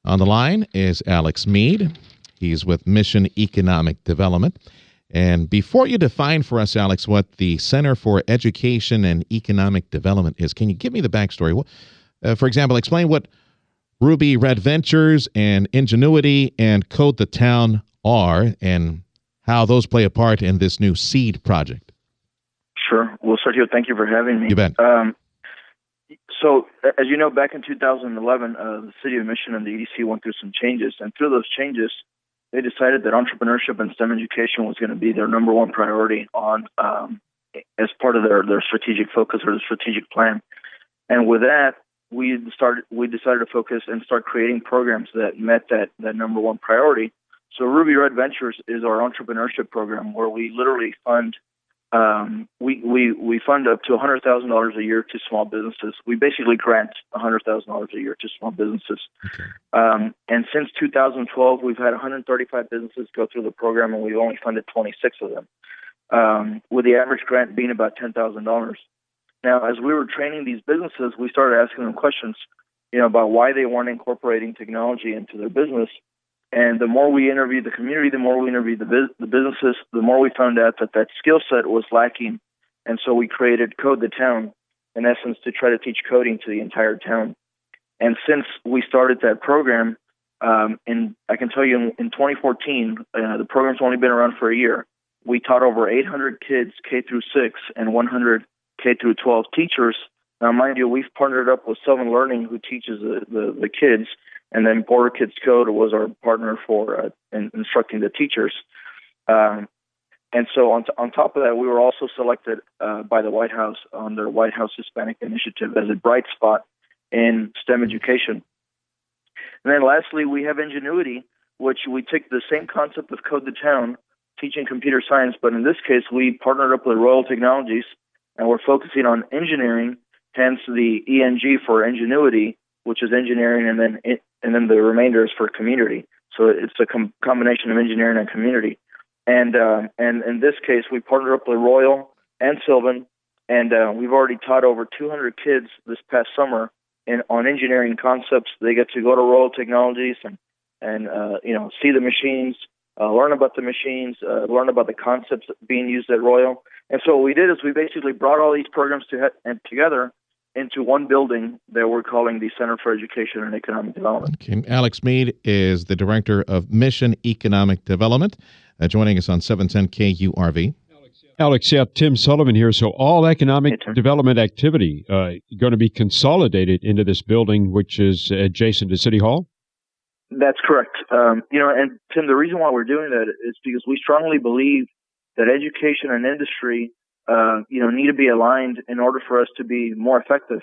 On the line is Alex Meade. He's with Mission Economic Development. And before you define for us, Alex, what the Center for Education and Economic Development is, can you give me the backstory? For example, explain what Ruby Red Ventures and Ingenuity and Code the Town are and how those play a part in this new SEED project. Sure. Well, Sergio, thank you for having me. You bet. So, as you know, back in 2011, the City of Mission and the EDC went through some changes. And through those changes, they decided that entrepreneurship and STEM education was going to be their number one priority on as part of their strategic focus or the strategic plan. And with that, we decided to focus and start creating programs that met that number one priority. So Ruby Red Ventures is our entrepreneurship program where we literally fund we fund up to $100,000 a year to small businesses. We basically grant $100,000 a year to small businesses. Okay. And since 2012, we've had 135 businesses go through the program, and we've only funded 26 of them, with the average grant being about $10,000. Now, as we were training these businesses, we started asking them questions, about why they weren't incorporating technology into their business. And the more we interviewed the community, the more we interviewed the businesses, the more we found out that skill set was lacking. And so we created Code the Town, in essence, to try to teach coding to the entire town. And since we started that program, and I can tell you in 2014, the program's only been around for a year, we taught over 800 kids K through 6 and 100 K through 12 teachers. Now, mind you, we've partnered up with Southern Learning, who teaches the kids, and then Border Kids Code was our partner for instructing the teachers. And so on top of that, we were also selected by the White House on their White House Hispanic Initiative as a bright spot in STEM education. And then lastly, we have Ingenuity, which we take the same concept of Code the Town, teaching computer science, but in this case, we partnered up with Royal Technologies, and we're focusing on engineering, hence the ENG for Ingenuity, which is engineering, and then the remainder is for community. So it's a combination of engineering and community. And in this case, we partnered up with Royal and Sylvan, and we've already taught over 200 kids this past summer on engineering concepts. They get to go to Royal Technologies and see the machines, learn about the machines, learn about the concepts being used at Royal. And so what we did is we basically brought all these programs together into one building that we're calling the Center for Education and Economic Development. Okay. Alex Meade is the Director of Mission Economic Development, joining us on 710 KURV. Alex, Tim Sullivan here. So all economic development activity going to be consolidated into this building, which is adjacent to City Hall? That's correct. And Tim, the reason why we're doing that is because we strongly believe that education and industry need to be aligned in order for us to be more effective.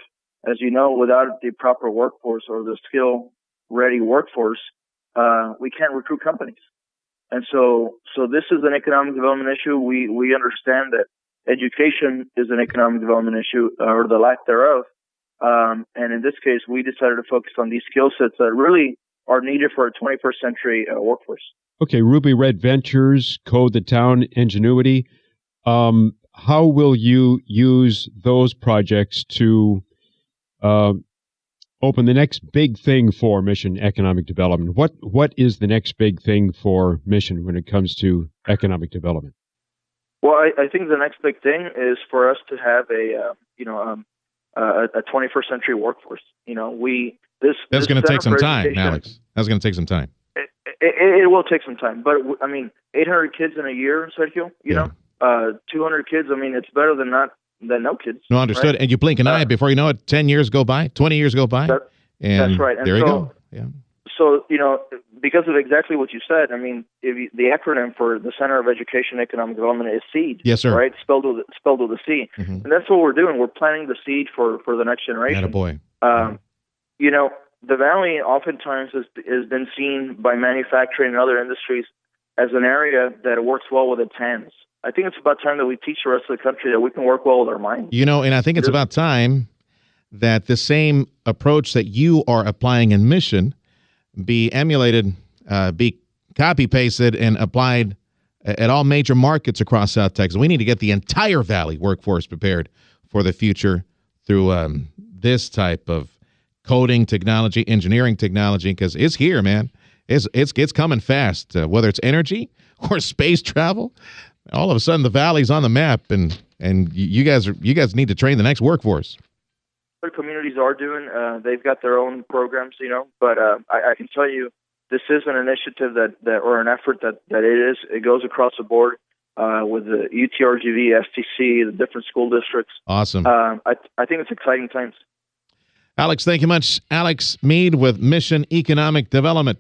As you know, without the proper workforce or the skill-ready workforce, we can't recruit companies. And so this is an economic development issue. We understand that education is an economic development issue, or the lack thereof. And in this case, we decided to focus on these skill sets that really are needed for a 21st century workforce. Okay, Ruby Red Ventures, Code the Town, Ingenuity. How will you use those projects to open the next big thing for Mission Economic Development? What is the next big thing for Mission when it comes to economic development? Well, I think the next big thing is for us to have a 21st century workforce. That's going to take some time, Alex. That's going to take some time. It will take some time, but 800 kids in a year, Sergio. 200 kids. It's better than no kids. No, understood. Right? And you blink an eye before you know it. 10 years go by, 20 years go by. That's right. And there you go. Yeah. So because of exactly what you said, the acronym for the Center of Education and Economic Development is SEED. Yes, sir. Right, spelled with a C. Mm-hmm. And that's what we're doing. We're planting the seed for the next generation. Attaboy. The Valley oftentimes has been seen by manufacturing and other industries as an area that works well with its hands. I think it's about time that we teach the rest of the country that we can work well with our minds. And I think it's about time that the same approach that you are applying in Mission be emulated, be copy-pasted and applied at all major markets across South Texas. We need to get the entire Valley workforce prepared for the future through this type of coding technology, engineering technology, because it's here, man. It's coming fast. Whether it's energy or space travel, all of a sudden the valley's on the map, and you guys need to train the next workforce. Other communities are doing. They've got their own programs, but I can tell you this is an initiative that or an effort that it goes across the board with the UTRGV, STC, the different school districts. Awesome. I think it's exciting times. Alex, thank you much. Alex Meade with Mission Economic Development.